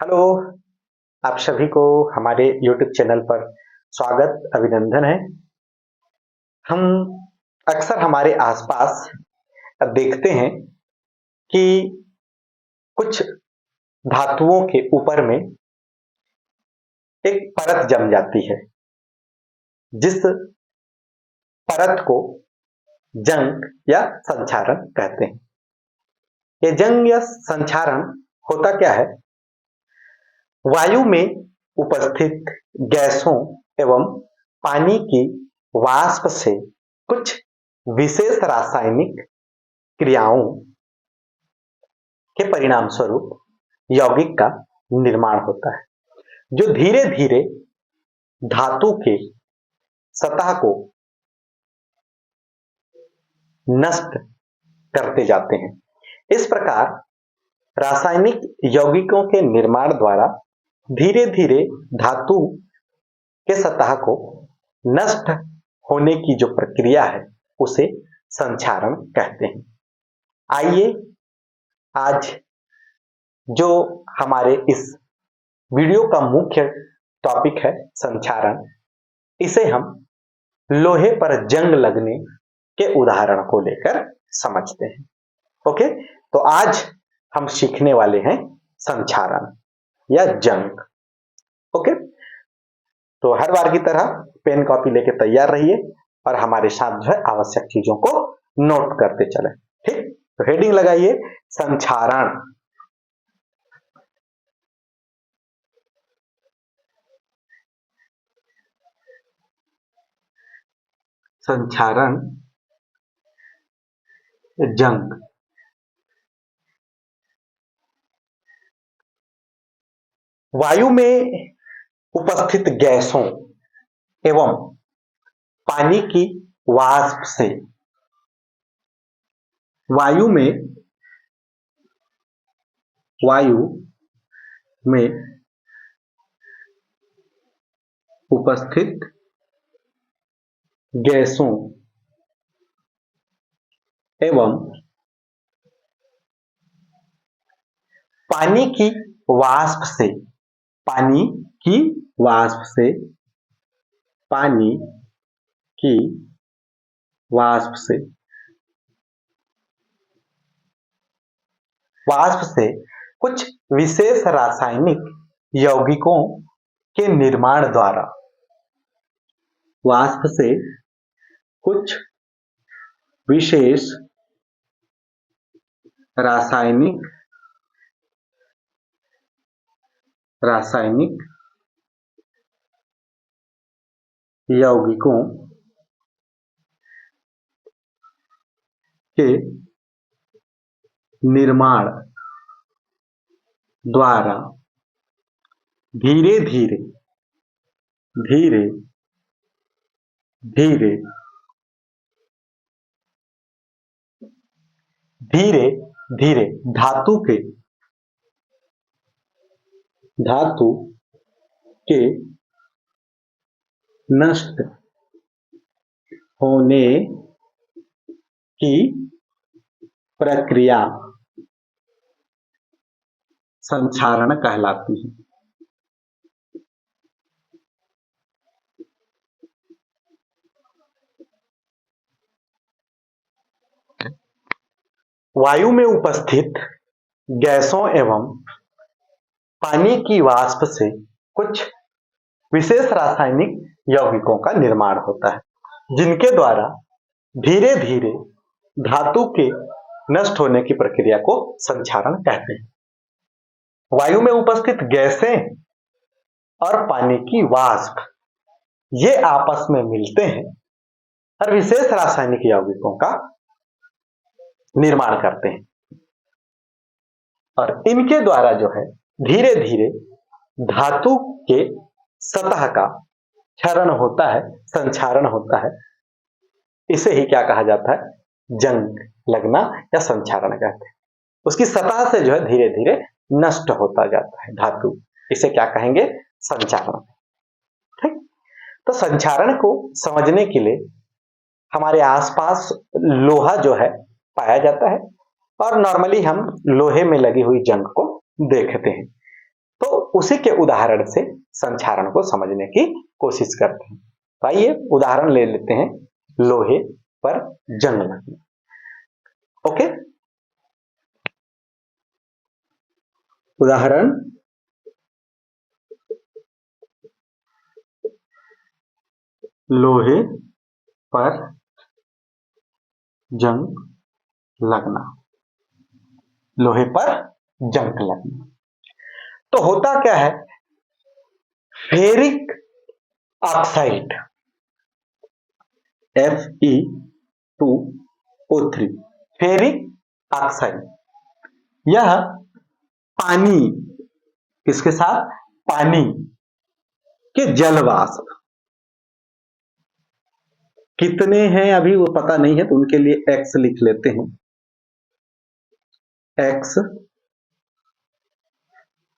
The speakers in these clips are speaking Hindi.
हेलो, आप सभी को हमारे YouTube चैनल पर स्वागत अभिनंदन है। हम अक्सर हमारे आसपास देखते हैं कि कुछ धातुओं के ऊपर में एक परत जम जाती है, जिस परत को जंग या संक्षारण कहते हैं। ये जंग या संक्षारण होता क्या है? वायु में उपस्थित गैसों एवं पानी की वाष्प से कुछ विशेष रासायनिक क्रियाओं के परिणाम स्वरूप यौगिक का निर्माण होता है, जो धीरे धीरे धातु के सतह को नष्ट करते जाते हैं। इस प्रकार रासायनिक यौगिकों के निर्माण द्वारा धीरे धीरे धातु के सतह को नष्ट होने की जो प्रक्रिया है उसे संक्षारण कहते हैं। आइए आज जो हमारे इस वीडियो का मुख्य टॉपिक है संक्षारण, इसे हम लोहे पर जंग लगने के उदाहरण को लेकर समझते हैं। ओके, तो आज हम सीखने वाले हैं संक्षारण या जंग। ओके, तो हर बार की तरह पेन कॉपी लेके तैयार रहिए और हमारे साथ जो है आवश्यक चीजों को नोट करते चले। ठीक, तो हेडिंग लगाइए संक्षारण। संक्षारण जंग। वायु में उपस्थित गैसों एवं पानी की वाष्प से वायु में उपस्थित गैसों एवं पानी की वाष्प से पानी की वाष्प से पानी की वाष्प से वाष्प से कुछ विशेष रासायनिक यौगिकों के निर्माण द्वारा वाष्प से कुछ विशेष रासायनिक यौगिकों के निर्माण द्वारा धीरे धीरे धीरे धीरे धीरे धीरे धातु के नष्ट होने की प्रक्रिया संक्षारण कहलाती है। वायु में उपस्थित गैसों एवं पानी की वाष्प से कुछ विशेष रासायनिक यौगिकों का निर्माण होता है, जिनके द्वारा धीरे धीरे धातु के नष्ट होने की प्रक्रिया को संक्षारण कहते हैं। वायु में उपस्थित गैसें और पानी की वाष्प ये आपस में मिलते हैं और विशेष रासायनिक यौगिकों का निर्माण करते हैं, और इनके द्वारा जो है धीरे धीरे धातु के सतह का क्षरण होता है, संक्षारण होता है। इसे ही क्या कहा जाता है? जंग लगना या संक्षारण कहते हैं। उसकी सतह से जो है धीरे धीरे नष्ट होता जाता है धातु, इसे क्या कहेंगे? संक्षारण। ठीक, तो संक्षारण को समझने के लिए हमारे आसपास लोहा जो है पाया जाता है और नॉर्मली हम लोहे में लगी हुई जंग को देखते हैं। तो उसी के उदाहरण से संक्षारण को समझने की कोशिश करते हैं। तो आइए उदाहरण ले लेते हैं, लोहे पर जंग लगना। ओके, उदाहरण लोहे पर जंग लगना, लोहे पर जंग लगना। तो होता क्या है, ferric oxide Fe2O3, ferric oxide, यह पानी, किसके साथ, पानी के जलवाष्प कितने हैं अभी वो पता नहीं है, तो उनके लिए x लिख लेते हैं। x,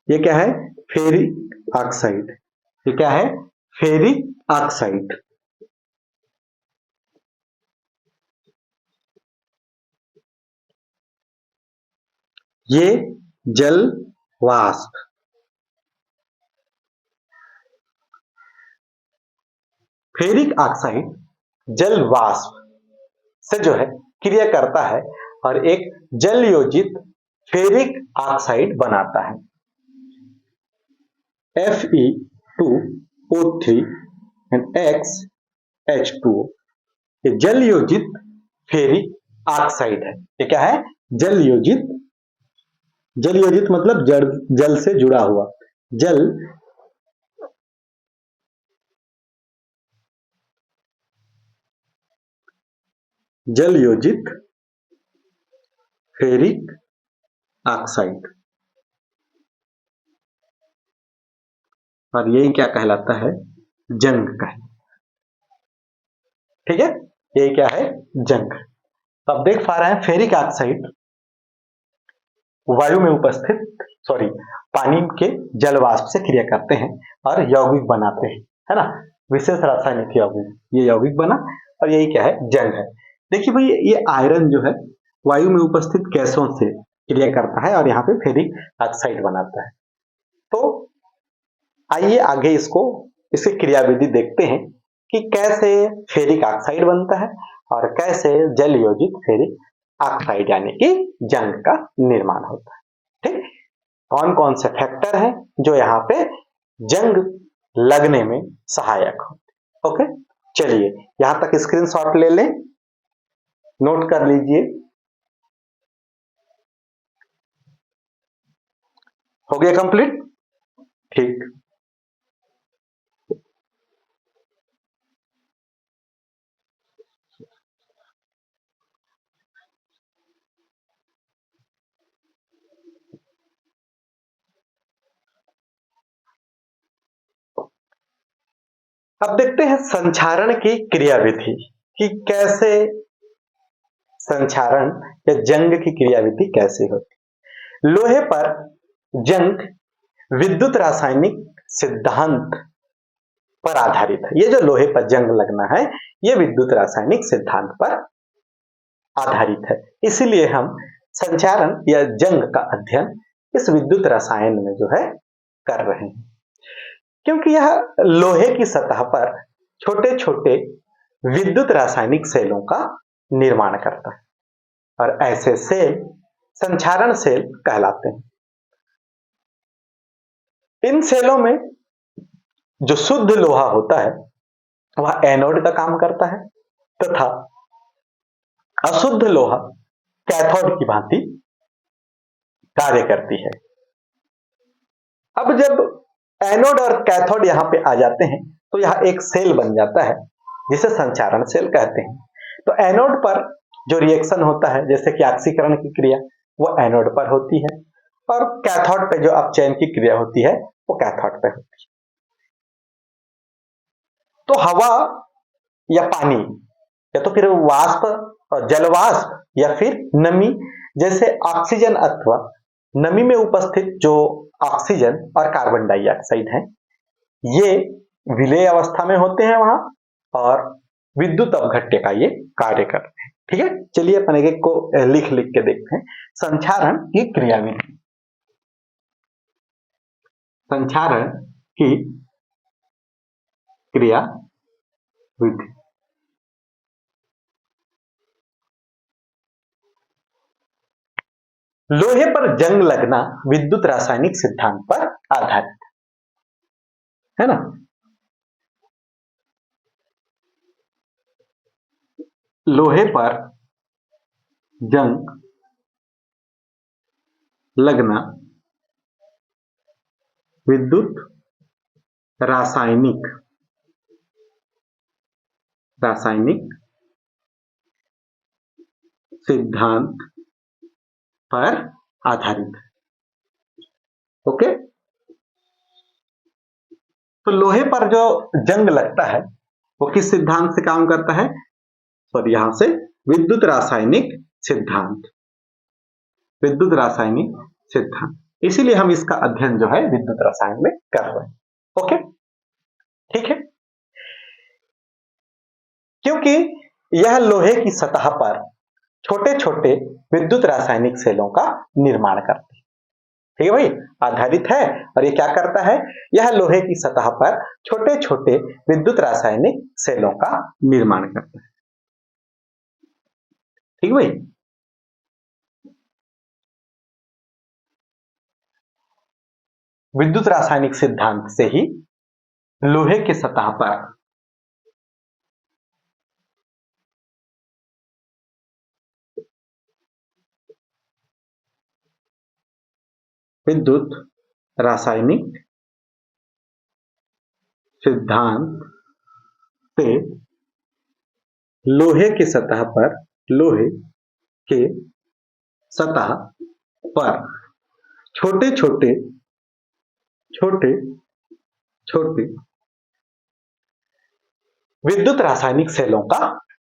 ये क्या है, फेरिक ऑक्साइड, ये क्या है, फेरिक ऑक्साइड। ये जल वाष्प, फेरिक ऑक्साइड जल वाष्प से जो है क्रिया करता है और एक जल योजित फेरिक ऑक्साइड बनाता है, Fe2O3 and XH2O। ये जल योजित फेरिक ऑक्साइड है। ये क्या है, जल योजित, जल योजित मतलब जल से जुड़ा हुआ, जल जल योजित फेरिक ऑक्साइड, और यही क्या कहलाता है, जंग कहलाता है। ठीक है, यही क्या है, जंग। तो अब देख पा रहे हैं फेरिक ऑक्साइड वायु में उपस्थित, सॉरी, पानी के जल वाष्प से क्रिया करते हैं और यौगिक बनाते हैं, है ना, विशेष रासायनिक यौगिक, ये यौगिक बना और यही क्या है, जंग है। देखिए भाई, ये आयरन जो है वायु में उपस्थित गैसों से क्रिया करता है और यहाँ पे फेरिक ऑक्साइड बनाता है। तो आइए आगे इसकी क्रियाविधि देखते हैं कि कैसे फेरिक ऑक्साइड बनता है और कैसे जल योजित फेरिक ऑक्साइड यानी कि जंग का निर्माण होता है। ठीक, कौन कौन से फैक्टर हैं जो यहाँ पे जंग लगने में सहायक होते। ओके, चलिए यहां तक स्क्रीनशॉट ले लें, नोट कर लीजिए। हो गया कंप्लीट, ठीक। अब देखते हैं संक्षारण की क्रियाविधि कि कैसे संक्षारण या जंग की क्रियाविधि कैसे होती। लोहे पर जंग विद्युत रासायनिक सिद्धांत पर आधारित है। ये जो लोहे पर जंग लगना है, ये विद्युत रासायनिक सिद्धांत पर आधारित है, इसीलिए हम संचारण या जंग का अध्ययन इस विद्युत रसायन में जो है कर रहे हैं, क्योंकि यह लोहे की सतह पर छोटे छोटे विद्युत रासायनिक सेलों का निर्माण करता है और ऐसे सेल संचारण सेल कहलाते हैं। इन सेलों में जो शुद्ध लोहा होता है वह एनोड का काम करता है तथा अशुद्ध लोहा कैथोड की भांति कार्य करती है। अब जब एनोड और कैथोड यहां पे आ जाते हैं तो यह एक सेल बन जाता है जिसे संचारण सेल कहते हैं। तो एनोड पर जो रिएक्शन होता है, जैसे कि ऑक्सीकरण की क्रिया, वो एनोड पर होती है और कैथोड पे जो अपचयन की क्रिया होती है वो कैथोड पे होती है। तो हवा या पानी या तो फिर वाष्प और जलवाष्प या फिर नमी, जैसे ऑक्सीजन अथवा नमी में उपस्थित जो ऑक्सीजन और कार्बन डाइऑक्साइड है, ये विलेय अवस्था में होते हैं वहां और विद्युत अवघट्य का ये कार्य करते हैं। ठीक है, चलिए अपन एक को लिख लिख के देखते हैं। संचारण की क्रियाविधि, संचारण की क्रिया विधि। लोहे पर जंग लगना विद्युत रासायनिक सिद्धांत पर आधारित है ना। लोहे पर जंग लगना विद्युत रासायनिक सिद्धांत पर आधारित है। ओके, तो लोहे पर जो जंग लगता है वो किस सिद्धांत से काम करता है? सॉरी, यहां से विद्युत रासायनिक सिद्धांत, इसीलिए हम इसका अध्ययन जो है विद्युत रसायन में कर रहे हैं। ओके, ठीक है। क्योंकि यह लोहे की सतह पर छोटे छोटे विद्युत रासायनिक सेलों का निर्माण करते हैं। ठीक है भाई, आधारित है। और ये क्या करता है? यह लोहे की सतह पर छोटे छोटे विद्युत रासायनिक सेलों का निर्माण करता है। ठीक भाई, विद्युत रासायनिक सिद्धांत से ही लोहे की सतह पर विद्युत रासायनिक सिद्धांत से लोहे की सतह पर छोटे छोटे विद्युत रासायनिक सेलों का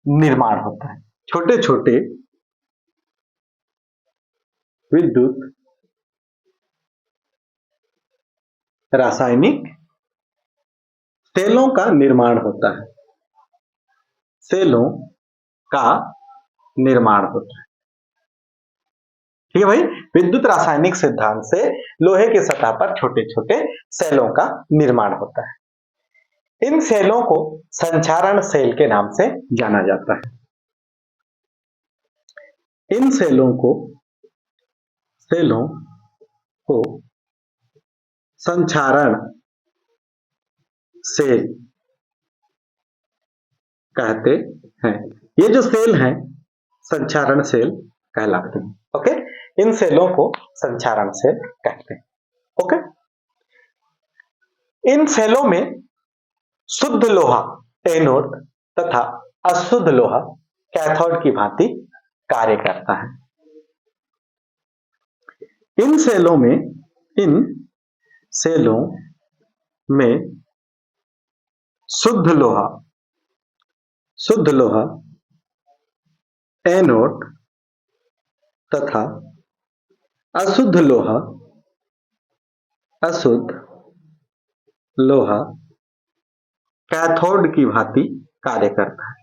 निर्माण होता है। छोटे छोटे विद्युत रासायनिक सेलों का निर्माण होता है। ठीक है भाई, विद्युत रासायनिक सिद्धांत से लोहे की सतह पर छोटे छोटे सेलों का निर्माण होता है। इन सेलों को संचारण सेल के नाम से जाना जाता है। इन सेलों को संचारण सेल कहते हैं। ये जो सेल हैं संचारण सेल कहलाते हैं। ओके, इन सेलों को संचारण सेल कहते हैं। ओके, इन सेलों में शुद्ध लोहा एनोड तथा अशुद्ध लोहा कैथोड की भांति कार्य करता है। इन सेलों में शुद्ध लोहा एनोड तथा अशुद्ध लोहा कैथोड की भांति कार्य करता है।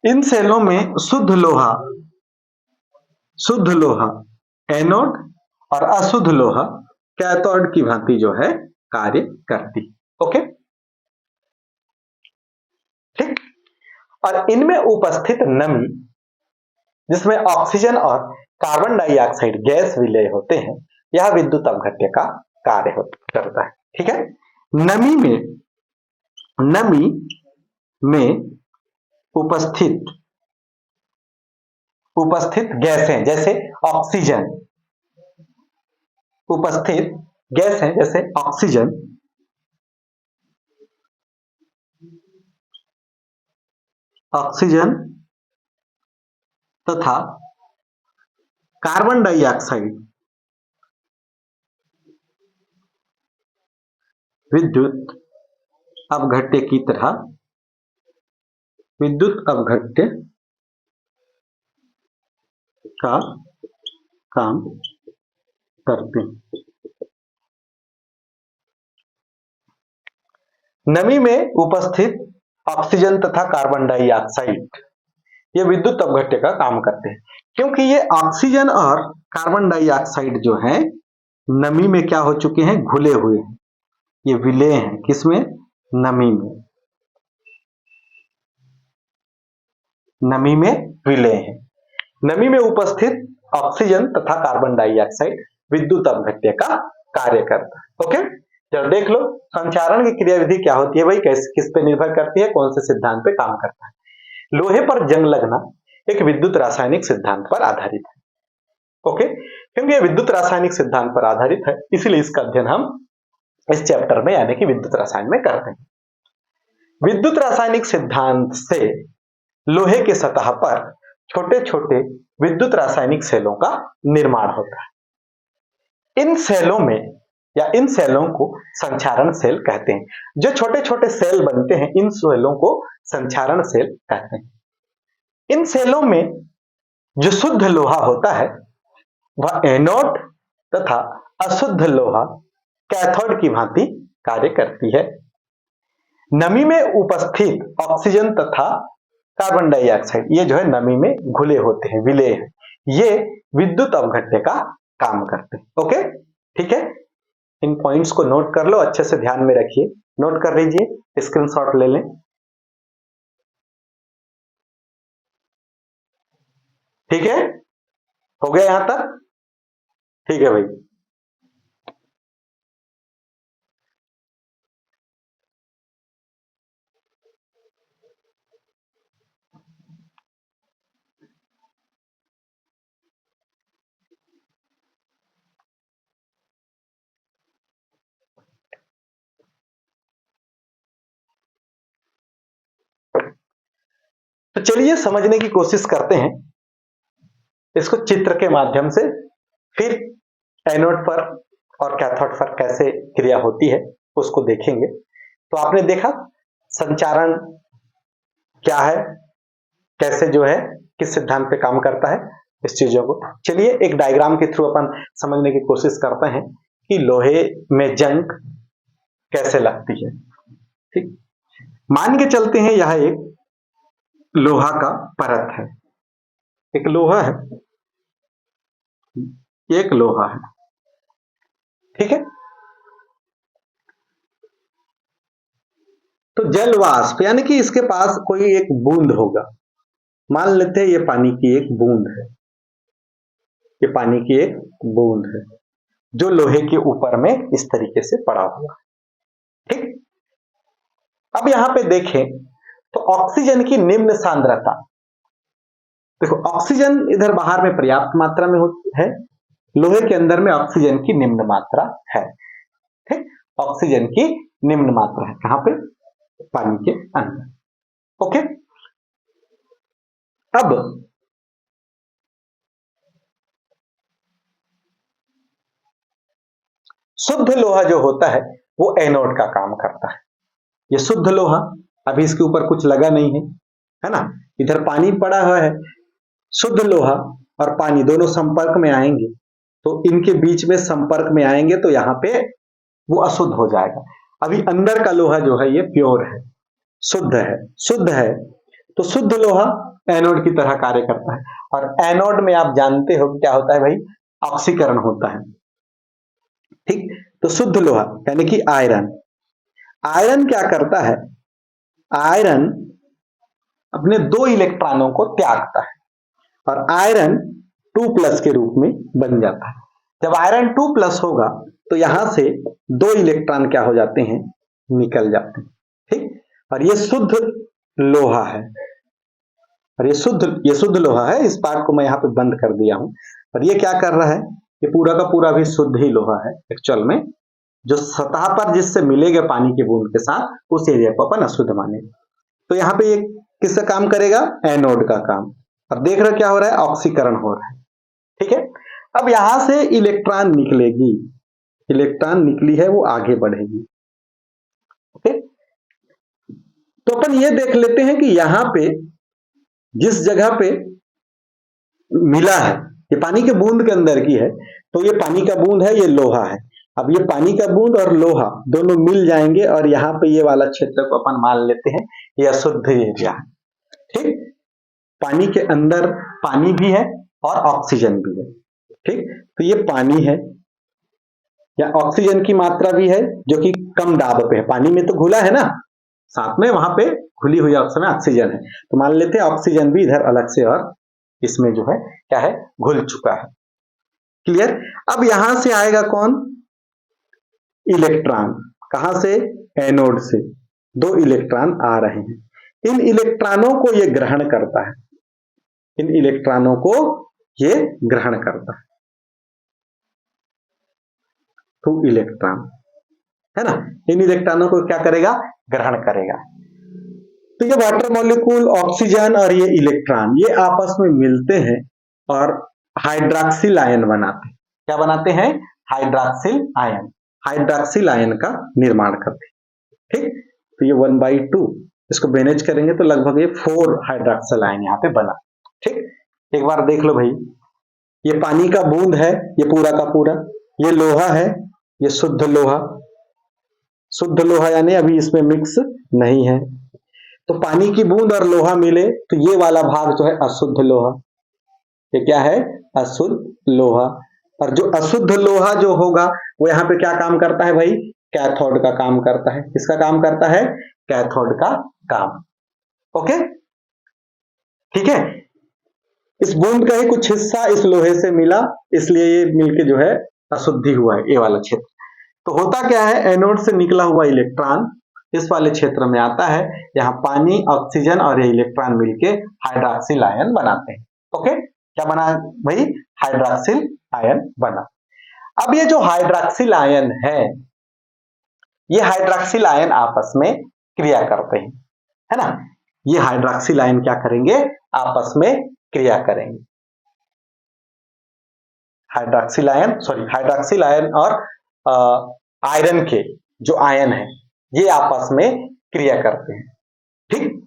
इन सेलों में शुद्ध लोहा एनोड और अशुद्ध लोहा कैथोड की भांति जो है कार्य करती। ओके, ठीक। और इनमें उपस्थित नमी, जिसमें ऑक्सीजन और कार्बन डाइऑक्साइड गैस विलय होते हैं, यह विद्युत अपघट्य का कार्य करता है। ठीक है, नमी में उपस्थित गैसें जैसे ऑक्सीजन, तथा कार्बन डाइऑक्साइड विद्युत अपघट्य की तरह विद्युत अपघट्य का काम करते हैं। नमी में उपस्थित ऑक्सीजन तथा कार्बन डाइऑक्साइड ये विद्युत अपघट्य का काम करते हैं, क्योंकि ये ऑक्सीजन और कार्बन डाइऑक्साइड जो है नमी में क्या हो चुके हैं, घुले हुए हैं, ये विलेय हैं, किसमें, नमी में, नमी में विलेय हैं। नमी में उपस्थित ऑक्सीजन तथा कार्बन डाइऑक्साइड विद्युत अपघट्य का कार्य करता है। ओके, जब देख लो संचारण की क्रियाविधि क्या होती है भाई, किस पे निर्भर करती है, कौन से सिद्धांत पे काम करता है। लोहे पर जंग लगना एक विद्युत रासायनिक सिद्धांत पर आधारित है। ओके, क्योंकि यह विद्युत रासायनिक सिद्धांत पर आधारित है, इसलिए इसका अध्ययन हम इस चैप्टर में यानी कि विद्युत रसायन में करते हैं। विद्युत रासायनिक सिद्धांत से लोहे के सतह पर छोटे छोटे विद्युत रासायनिक सेलों का निर्माण होता है। इन सेलों में या इन सेलों को संचारण सेल कहते हैं। जो छोटे छोटे सेल बनते हैं इन सेलों को संचारण सेल कहते हैं। इन सेलों में जो शुद्ध लोहा होता है वह एनोड तथा अशुद्ध लोहा कैथोड की भांति कार्य करती है। नमी में उपस्थित ऑक्सीजन तथा कार्बन डाइऑक्साइड ये जो है नमी में घुले होते हैं, विलेय हैं, ये विद्युत अपघट्य का काम करते हैं। ओके, ठीक है, इन पॉइंट्स को नोट कर लो, अच्छे से ध्यान में रखिए, नोट कर लीजिए, स्क्रीनशॉट ले लें। ठीक है, हो गया यहां तक? ठीक है भाई। तो चलिए समझने की कोशिश करते हैं इसको चित्र के माध्यम से, फिर एनोड पर और कैथोड पर कैसे क्रिया होती है उसको देखेंगे। तो आपने देखा संचारण क्या है, कैसे जो है किस सिद्धांत पे काम करता है, इस चीजों को चलिए एक डायग्राम के थ्रू अपन समझने की कोशिश करते हैं कि लोहे में जंग कैसे लगती है। ठीक, मान के चलते हैं यह एक लोहा का परत है, एक लोहा है, एक लोहा है, ठीक है। तो जल वाष्प यानी कि इसके पास कोई एक बूंद होगा, मान लेते हैं ये पानी की एक बूंद है, ये पानी की एक बूंद है जो लोहे के ऊपर में इस तरीके से पड़ा हुआ है। ठीक, अब यहां पे देखें तो ऑक्सीजन की निम्न सांद्रता, देखो ऑक्सीजन इधर बाहर में पर्याप्त मात्रा में है, लोहे के अंदर में ऑक्सीजन की निम्न मात्रा है। ठीक, ऑक्सीजन की निम्न मात्रा है कहां पे, पानी के अंदर। ओके, अब शुद्ध लोहा जो होता है वो एनोड का काम करता है। ये शुद्ध लोहा, अभी इसके ऊपर कुछ लगा नहीं है ना, इधर पानी पड़ा हुआ है, शुद्ध लोहा और पानी दोनों संपर्क में आएंगे तो इनके बीच में संपर्क में आएंगे तो यहाँ पे वो अशुद्ध हो जाएगा। अभी अंदर का लोहा जो है ये प्योर है, शुद्ध है, शुद्ध है, तो शुद्ध लोहा एनोड की तरह कार्य करता है। और एनोड में आप जानते हो क्या होता है भाई, ऑक्सीकरण होता है। ठीक, तो शुद्ध लोहा यानी कि आयरन, आयरन क्या करता है, आयरन अपने 2 इलेक्ट्रॉनों को त्यागता है और आयरन 2+ के रूप में बन जाता है। जब आयरन 2+ होगा तो यहां से 2 इलेक्ट्रॉन क्या हो जाते हैं, निकल जाते हैं। ठीक, और ये शुद्ध लोहा है, और ये शुद्ध लोहा है, इस पार्ट को मैं यहाँ पे बंद कर दिया हूं। और ये क्या कर रहा है, ये पूरा का पूरा भी शुद्ध ही लोहा है एक्चुअल में, जो सतह पर जिससे मिलेगा पानी की बूंद के साथ उस एरिया को अपन अशुद्ध मानेंगे। तो यहाँ पे ये किसका काम करेगा, एनोड का काम। अब देख रहे क्या हो रहा है, ऑक्सीकरण हो रहा है। ठीक है, अब यहां से इलेक्ट्रॉन निकलेगी, इलेक्ट्रॉन निकली है वो आगे बढ़ेगी। ओके, तो अपन ये देख लेते हैं कि यहां पे जिस जगह पे मिला है, ये पानी के बूंद के अंदर की है, तो ये पानी का बूंद है, ये लोहा है, अब ये पानी का बूंद और लोहा दोनों मिल जाएंगे और यहाँ पे ये वाला क्षेत्र को अपन मान लेते हैं ये अशुद्ध एरिया है। ठीक, पानी के अंदर पानी भी है और ऑक्सीजन भी है। ठीक, तो ये पानी है या ऑक्सीजन की मात्रा भी है जो कि कम दाब पे है, पानी में तो घुला है ना, साथ में वहां पे घुली हुई ऑक्सीजन है, तो मान लेते हैं ऑक्सीजन भी इधर अलग से और इसमें जो है क्या है, घुल चुका है। क्लियर। अब यहां से आएगा कौन, इलेक्ट्रॉन। कहां से, एनोड से 2 इलेक्ट्रॉन आ रहे हैं। इन इलेक्ट्रॉनों को ये ग्रहण करता है, इन इलेक्ट्रॉनों को ये ग्रहण करता है, 2 इलेक्ट्रॉन है ना, इन इलेक्ट्रॉनों को क्या करेगा, ग्रहण करेगा। तो ये वाटर मॉलिक्यूल, ऑक्सीजन और ये इलेक्ट्रॉन ये आपस में मिलते हैं और हाइड्रॉक्सिल आयन बनाते हैं। क्या बनाते हैं, हाइड्रॉक्सिल आयन, हाइड्रॉक्सिल आयन का निर्माण करते हैं। ठीक, तो ये 1/2 इसको मैनेज करेंगे तो लगभग ये 4 हाइड्रॉक्सिल आयन यहाँ पे बना। ठीक, एक बार देख लो भाई, ये पानी का बूंद है, ये पूरा का पूरा, ये लोहा है, ये शुद्ध लोहा, शुद्ध लोहा यानी अभी इसमें मिक्स नहीं है। तो पानी की बूंद और लोहा मिले तो ये वाला भाग जो है अशुद्ध लोहा, ये क्या है, अशुद्ध लोहा। और जो अशुद्ध लोहा जो होगा वो यहाँ पे क्या काम करता है भाई, कैथोड का काम करता है। किसका काम करता है, कैथोड का काम। ओके, ठीक है। इस बूंद का ही कुछ हिस्सा इस लोहे से मिला, इसलिए ये मिलके जो है अशुद्धि हुआ है ये वाला क्षेत्र। तो होता क्या है, एनोड से निकला हुआ इलेक्ट्रॉन इस वाले क्षेत्र में आता है, यहाँ पानी, ऑक्सीजन और ये इलेक्ट्रॉन मिलके हाइड्रॉक्सिल आयन बनाते हैं। ओके, क्या बना भाई, हाइड्रॉक्सिल आयन बना। अब ये जो हाइड्रॉक्सिल आयन है, ये हाइड्रॉक्सिल आयन आपस में क्रिया करते हैं, है ना। ये हाइड्रॉक्सिल आयन क्या करेंगे, आपस में क्रिया करेंगे। हाइड्रॉक्सिल आयन और आयरन के जो आयन है ये आपस में क्रिया करते हैं। ठीक,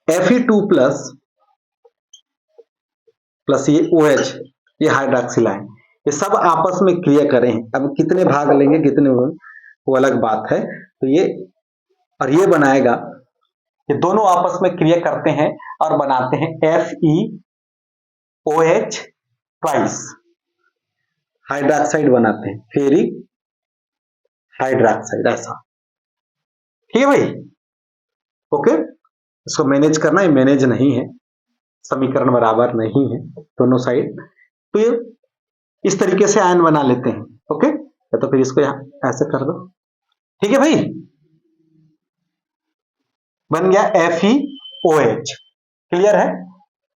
Fe2 प्लस ये OH, ये हाइड्रॉक्सिल आयन, ये सब आपस में क्रिया करें। अब कितने भाग लेंगे, कितने वो अलग बात है। तो ये और ये बनाएगा, ये दोनों आपस में क्रिया करते हैं और बनाते हैं FeOH ट्वाइस, हाइड्रॉक्साइड बनाते हैं, फेरिक हाइड्रॉक्साइड, ऐसा। ठीक है भाई, ओके। इसको मैनेज करना, ये मैनेज नहीं है, समीकरण बराबर नहीं है दोनों साइड, तो ये इस तरीके से आयन बना लेते हैं। ओके, या तो फिर इसको यहां ऐसे कर दो। ठीक है भाई, बन गया FeOH। क्लियर है।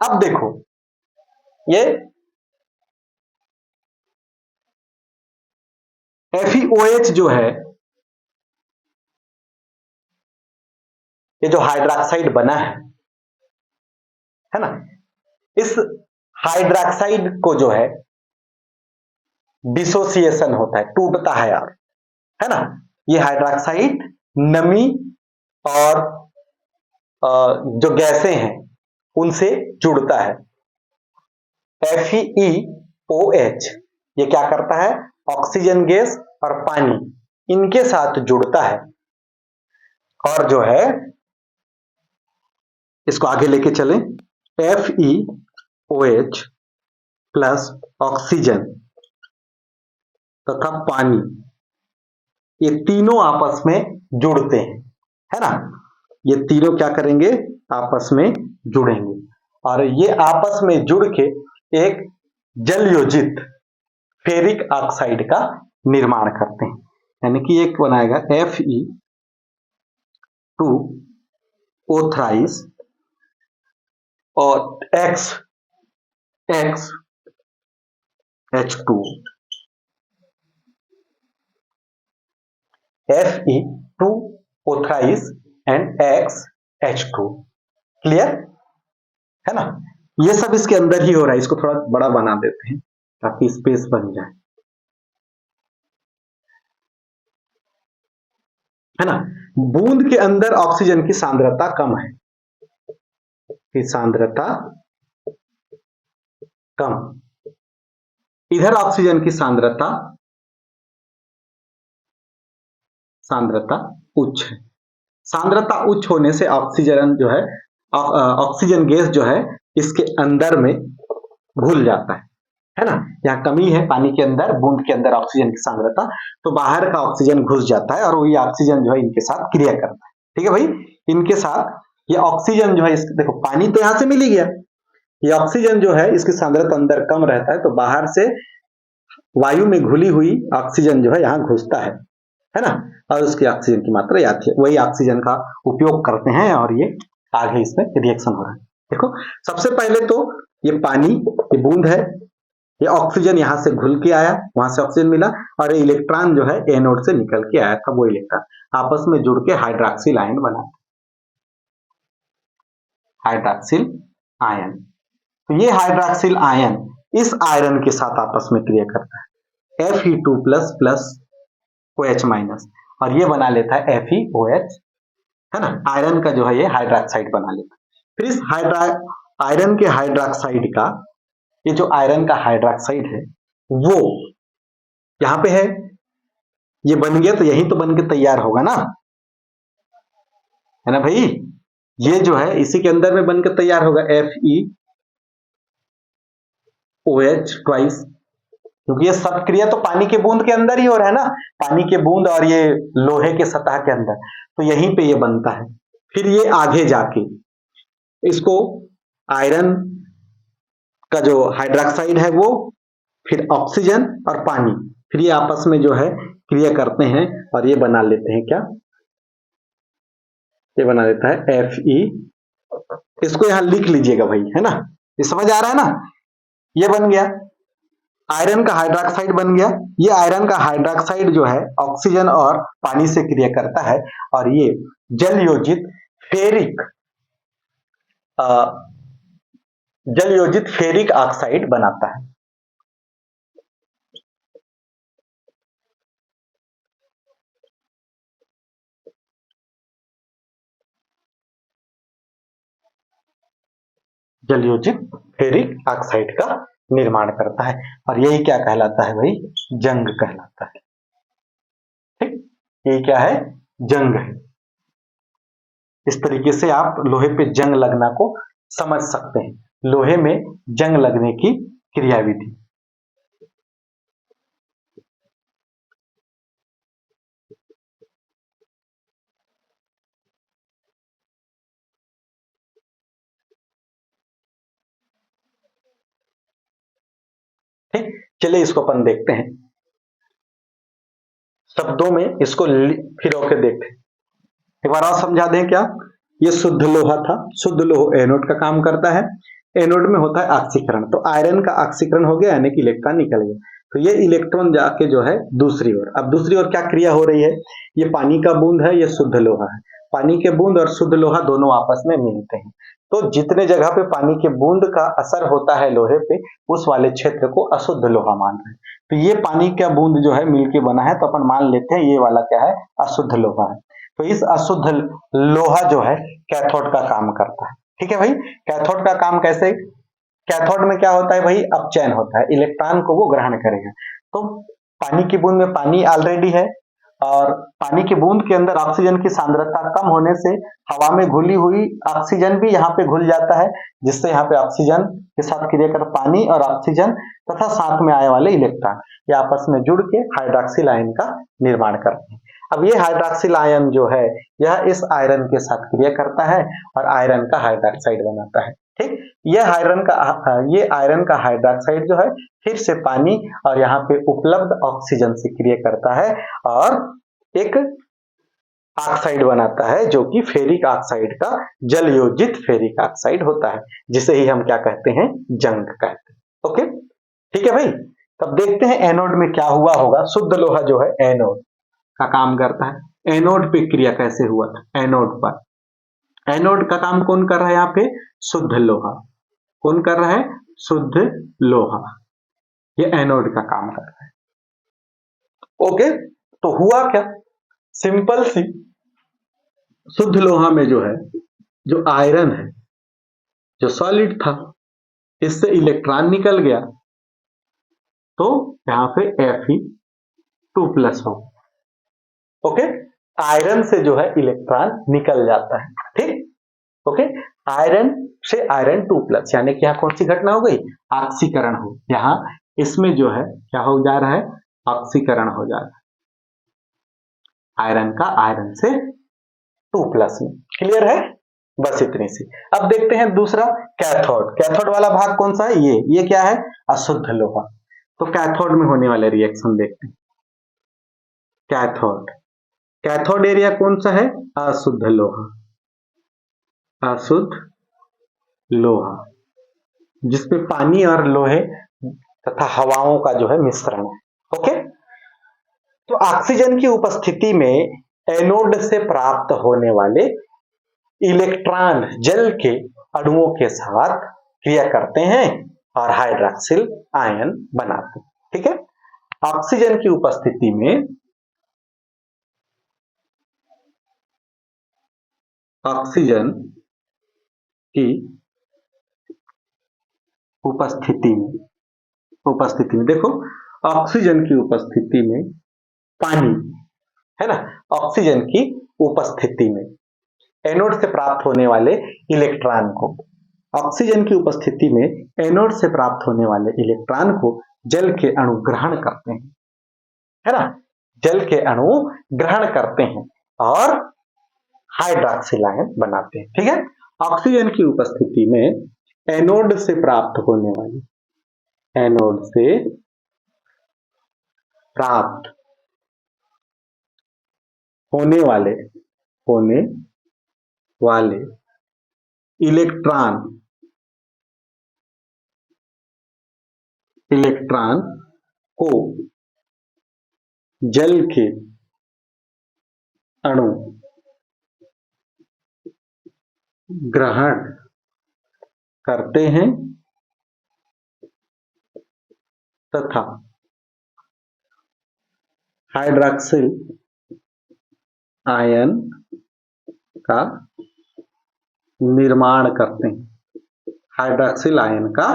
अब देखो ये FeOH जो ये जो हाइड्रॉक्साइड बना है ना, इस हाइड्रॉक्साइड को जो है डिसोसिएशन होता है, टूटता है यार, है ना। ये हाइड्रॉक्साइड नमी और जो गैसें हैं उनसे जुड़ता है। FeOH ये क्या करता है, ऑक्सीजन गैस और पानी इनके साथ जुड़ता है और जो है इसको आगे लेके चलें, FeOH प्लस ऑक्सीजन तथा पानी ये तीनों आपस में जुड़ते हैं, है ना। ये तीनों क्या करेंगे, आपस में जुड़ेंगे और ये आपस में जुड़ के एक जल योजित फेरिक ऑक्साइड का निर्माण करते हैं। यानी कि एक बनाएगा Fe2O और XH2, Fe2O and XH2। Clear है ना। ये सब इसके अंदर ही हो रहा है, इसको थोड़ा बड़ा बना देते हैं ताकि स्पेस बन जाए, है ना। बूंद के अंदर ऑक्सीजन की सांद्रता कम है, की सांद्रता कम, इधर ऑक्सीजन की सांद्रता उच्च है। सांद्रता उच्च होने से ऑक्सीजन जो है ऑक्सीजन गैस जो है इसके अंदर में घुल जाता है ना। यहाँ कमी है पानी के अंदर, बूंद के अंदर ऑक्सीजन की सांद्रता, तो बाहर का ऑक्सीजन घुस जाता है और वही ऑक्सीजन जो है इनके साथ क्रिया करता है। ठीक है भाई, इनके साथ ये ऑक्सीजन जो है देखो पानी तो यहाँ से मिल ही गया, ये ऑक्सीजन जो है इसकी सांद्रता अंदर कम रहता है, तो बाहर से वायु में घुली हुई ऑक्सीजन जो है यहाँ घुसता है ना, और उसकी ऑक्सीजन की मात्रा आती है, वही ऑक्सीजन का उपयोग करते हैं और ये आगे इसमें रिएक्शन हो रहा है। देखो सबसे पहले तो ये पानी, ये बूंद है, ये ऑक्सीजन यहाँ से घुल के आया, वहां से ऑक्सीजन मिला, और ये इलेक्ट्रॉन जो है एनोड से निकल के आया था, वो इलेक्ट्रॉन आपस में जुड़ के हाइड्रॉक्सिल आयन बना, हाइड्रॉक्सिल आयन। तो ये हाइड्रॉक्सिल आयन इस आयरन के साथ आपस में क्रिया करता है, Fe2 plus plus OH minus, और ये बना लेता है FeOH, है ना। आयरन का जो है ये हाइड्रोक्साइड बना लेता है। फिर इस आयरन के हाइड्रोक्साइड का, ये जो आयरन का हाइड्रोक्साइड है वो यहां पे है, ये बन गया तो यही तो बन के तैयार होगा ना, है ना भाई। ये जो है इसी के अंदर में बनकर तैयार होगा FeOH ट्वाइस, क्योंकि ये सब क्रिया तो पानी के बूंद के अंदर ही हो रहा है ना, पानी के बूंद और ये लोहे के सतह के अंदर, तो यहीं पे ये बनता है। फिर ये आगे जाके इसको आयरन का जो हाइड्रोक्साइड है वो, फिर ऑक्सीजन और पानी, फिर ये आपस में जो है क्रिया करते हैं और ये बना लेते हैं क्या, ये बना लेता है Fe। इसको यहां लिख लीजिएगा भाई, है ना, ये समझ आ रहा है ना। ये बन गया आयरन का हाइड्रोक्साइड बन गया। ये आयरन का हाइड्रोक्साइड जो है ऑक्सीजन और पानी से क्रिया करता है और ये जल योजित फेरिक ऑक्साइड बनाता है। जल योजित फेरिक ऑक्साइड का निर्माण करता है और यही क्या कहलाता है भाई, जंग कहलाता है। ठीक, ये क्या है, जंग है। इस तरीके से आप लोहे पे जंग लगना को समझ सकते हैं, लोहे में जंग लगने की क्रियाविधि। ठीक, चलिए इसको अपन देखते हैं शब्दों में, इसको फिर होकर देखते हैं। एक बार और समझा दें क्या, ये शुद्ध लोहा था, शुद्ध लोहा एनोड का काम करता है, एनोड में होता है ऑक्सीकरण, तो आयरन का ऑक्सीकरण हो गया यानी कि इलेक्ट्रॉन निकल गया, तो ये इलेक्ट्रॉन जाके जो है दूसरी ओर, अब दूसरी ओर क्या क्रिया हो रही है, ये पानी का बूंद है, ये शुद्ध लोहा है, पानी के बूंद और शुद्ध लोहा दोनों आपस में मिलते हैं, तो जितने जगह पे पानी के बूंद का असर होता है लोहे पे, उस वाले क्षेत्र को अशुद्ध लोहा मान रहे हैं। तो ये पानी का बूंद जो है मिलके बना है, तो अपन मान लेते हैं ये वाला क्या है, अशुद्ध लोहा है। तो इस अशुद्ध लोहा जो है कैथोड का काम करता है। ठीक है भाई, कैथोड का काम कैसे, कैथोड में क्या होता है भाई, अपचयन होता है, इलेक्ट्रॉन को वो ग्रहण करेगा। तो पानी की बूंद में पानी ऑलरेडी है और पानी की बूंद के अंदर ऑक्सीजन की सांद्रता कम होने से हवा में घुली हुई ऑक्सीजन भी यहाँ पे घुल जाता है, जिससे यहाँ पे ऑक्सीजन के साथ क्रिया कर पानी और ऑक्सीजन तथा साथ में आए वाले इलेक्ट्रॉन ये आपस में जुड़ के हाइड्रोक्सिल आयन का निर्माण करते हैं। अब ये हाइड्रोक्सिल आयन जो है यह इस आयरन के साथ क्रिया करता है और आयरन का हाइड्रोक्साइड बनाता है। ठीक, ये आयरन का हाइड्रोक्साइड जो है फिर से पानी और यहाँ पे उपलब्ध ऑक्सीजन से क्रिया करता है और एक ऑक्साइड बनाता है जो कि फेरिक ऑक्साइड का जल योजित फेरिक ऑक्साइड होता है, जिसे ही हम क्या कहते हैं, जंग कहते हैं। ओके, ठीक है भाई। तब देखते हैं एनोड में क्या हुआ होगा। शुद्ध लोहा जो है एनोड का काम करता है, एनोड पे क्रिया कैसे हुआ था, एनोड पर, एनोड का काम कौन कर रहा है, यहाँ पे शुद्ध लोहा, कौन कर रहा है, शुद्ध लोहा, ये एनोड का काम कर रहा है। ओके, तो हुआ क्या, सिंपल सी, शुद्ध लोहा में जो है, जो आयरन है, जो सॉलिड था, इससे इलेक्ट्रॉन निकल गया, तो यहाँ पे Fe2+ हो। ओके, आयरन से जो है इलेक्ट्रॉन निकल जाता है, ठीक। ओके, आयरन से Iron2+, यानी कि यहाँ कौन सी घटना हो गई, ऑक्सीकरण हो। यहाँ इसमें जो है क्या हो जा रहा है, ऑक्सीकरण हो जा रहा है आयरन का आयरन से 2+ में। क्लियर है, बस इतनी सी। अब देखते हैं दूसरा कैथोड। कैथोड वाला भाग कौन सा है, ये क्या है, अशुद्ध लोहा। तो कैथोड में होने वाले रिएक्शन देखते हैं। कैथोड, कैथोड एरिया कौन सा है, अशुद्ध लोहा, अशुद्ध लोहा, जिसमें पानी और लोहे तथा हवाओं का जो है मिश्रण है। ओके, तो ऑक्सीजन की उपस्थिति में एनोड से प्राप्त होने वाले इलेक्ट्रॉन जल के अणुओं के साथ क्रिया करते हैं और हाइड्रॉक्सिल आयन बनाते हैं। ठीक है, ऑक्सीजन की उपस्थिति में, ऑक्सीजन की उपस्थिति में देखो, ऑक्सीजन की उपस्थिति में पानी है ना, ऑक्सीजन की उपस्थिति में एनोड से प्राप्त होने वाले इलेक्ट्रॉन को, ऑक्सीजन की उपस्थिति में एनोड से प्राप्त होने वाले इलेक्ट्रॉन को जल के अणु ग्रहण करते हैं, है ना, जल के अणु ग्रहण करते हैं और हाइड्रॉक्सिल आयन बनाते हैं। ठीक है, ऑक्सीजन की उपस्थिति में एनोड से प्राप्त होने वाले, एनोड से प्राप्त होने वाले इलेक्ट्रॉन को जल के अणु ग्रहण करते हैं तथा हाइड्रॉक्सिल आयन का निर्माण करते हैं, हाइड्रॉक्सिल आयन का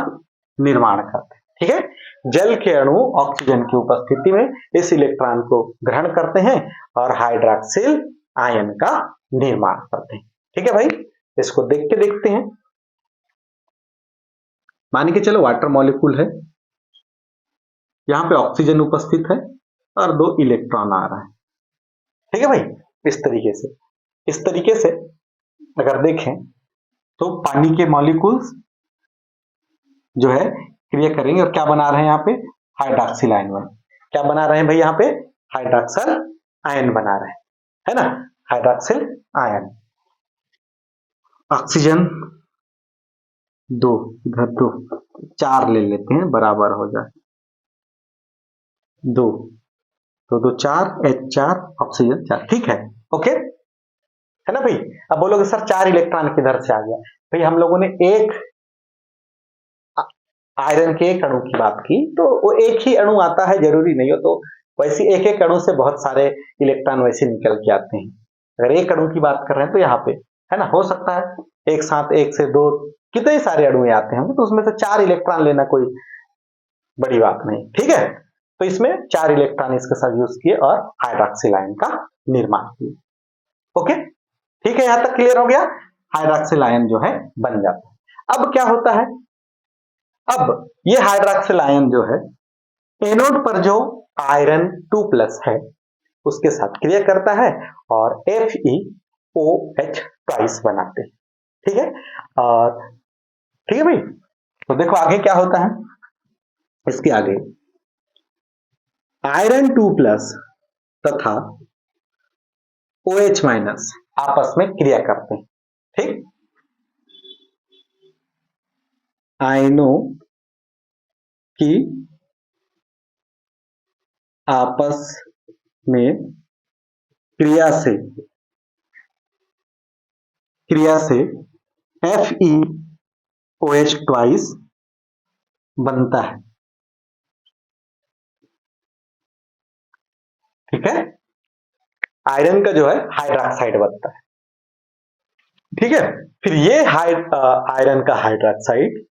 निर्माण करते हैं। ठीक है, जल के अणु ऑक्सीजन की उपस्थिति में इस इलेक्ट्रॉन को ग्रहण करते हैं और हाइड्रॉक्सिल आयन का निर्माण करते हैं। ठीक है भाई, इसको देख के देखते हैं। मान के चलो वाटर मॉलिक्यूल है, यहां पे ऑक्सीजन उपस्थित है और 2 इलेक्ट्रॉन आ रहा है। ठीक है भाई, इस तरीके से अगर देखें तो पानी के मॉलिक्यूल्स जो है क्रिया करेंगे और क्या बना रहे हैं यहाँ पे, हाइड्रॉक्सिल आयन बना, क्या बना रहे हैं भाई, यहाँ पे हाइड्रॉक्सिल आयन बना रहे हैं, है ना, हाइड्रॉक्सिल आयन। ऑक्सीजन 2, इधर 2, 4 ले लेते हैं, बराबर हो जाए 2, तो 2 4, H4, ऑक्सीजन 4। ठीक है, ओके, है ना भाई। अब बोलोगे सर 4 इलेक्ट्रॉन किधर से आ गया, भाई हम लोगों ने एक आयरन के एक अणु की बात की, तो वो एक ही अणु आता है जरूरी नहीं हो, तो वैसे एक एक अणु से बहुत सारे इलेक्ट्रॉन वैसे निकल के आते हैं। अगर एक अणु की बात कर रहे हैं तो यहाँ पे है ना, हो सकता है एक साथ 1 से 2 कितने सारे अणु आते हैं, तो उसमें से 4 इलेक्ट्रॉन लेना कोई बड़ी बात नहीं। ठीक है, तो इसमें 4 इलेक्ट्रॉन इसके साथ यूज किए और हाइड्रॉक्सिल आयन का निर्माण किए। ओके, ठीक है, यहां तक क्लियर हो गया, हाइड्रॉक्सिल आयन जो है बन जाता है। अब क्या होता है, अब ये हाइड्रॉक्सिल आयन जो है एनोड पर जो Iron2+ है उसके साथ क्रिया करता है और FeOH ट्वाइस बनाते हैं। ठीक है, और ठीक है भाई, तो देखो आगे क्या होता है, इसके आगे Iron2+ तथा OH- आपस में क्रिया करते हैं। ठीक, आयनों की आपस में क्रिया से FeOH ट्वाइस बनता है। ठीक है, आयरन का जो है हाइड्रोक्साइड बनता है। ठीक है, फिर ये आयरन का हाइड्रोक्साइड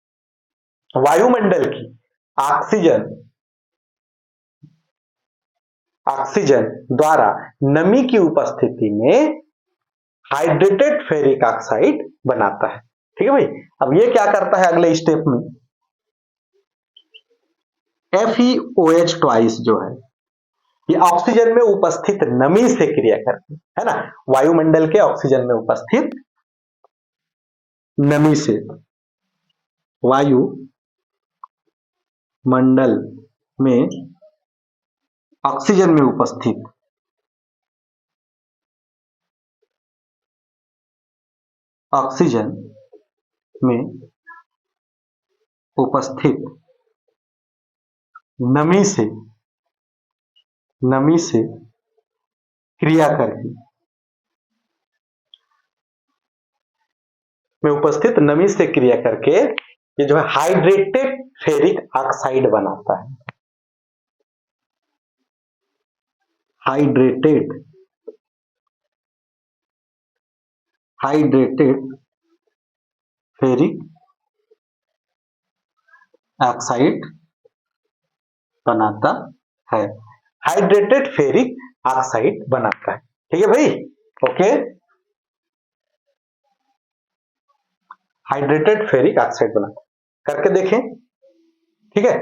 वायुमंडल की ऑक्सीजन ऑक्सीजन द्वारा नमी की उपस्थिति में हाइड्रेटेड फेरिक ऑक्साइड बनाता है। ठीक है भाई। अब ये क्या करता है अगले स्टेप में, FeOH ट्वाइस जो है ये ऑक्सीजन में उपस्थित नमी से क्रिया करती है ना, वायुमंडल के ऑक्सीजन में उपस्थित नमी से, वायु मंडल में ऑक्सीजन में उपस्थित ऑक्सीजन में उपस्थित नमी से क्रिया करके में उपस्थित नमी से क्रिया करके ये जो है हाइड्रेटेड फेरिक ऑक्साइड बनाता है। हाइड्रेटेड फेरिक ऑक्साइड बनाता है। हाइड्रेटेड फेरिक ऑक्साइड बनाता है। ठीक है भाई, ओके। हाइड्रेटेड फेरिक ऑक्साइड बनाता है, करके देखें। ठीक है,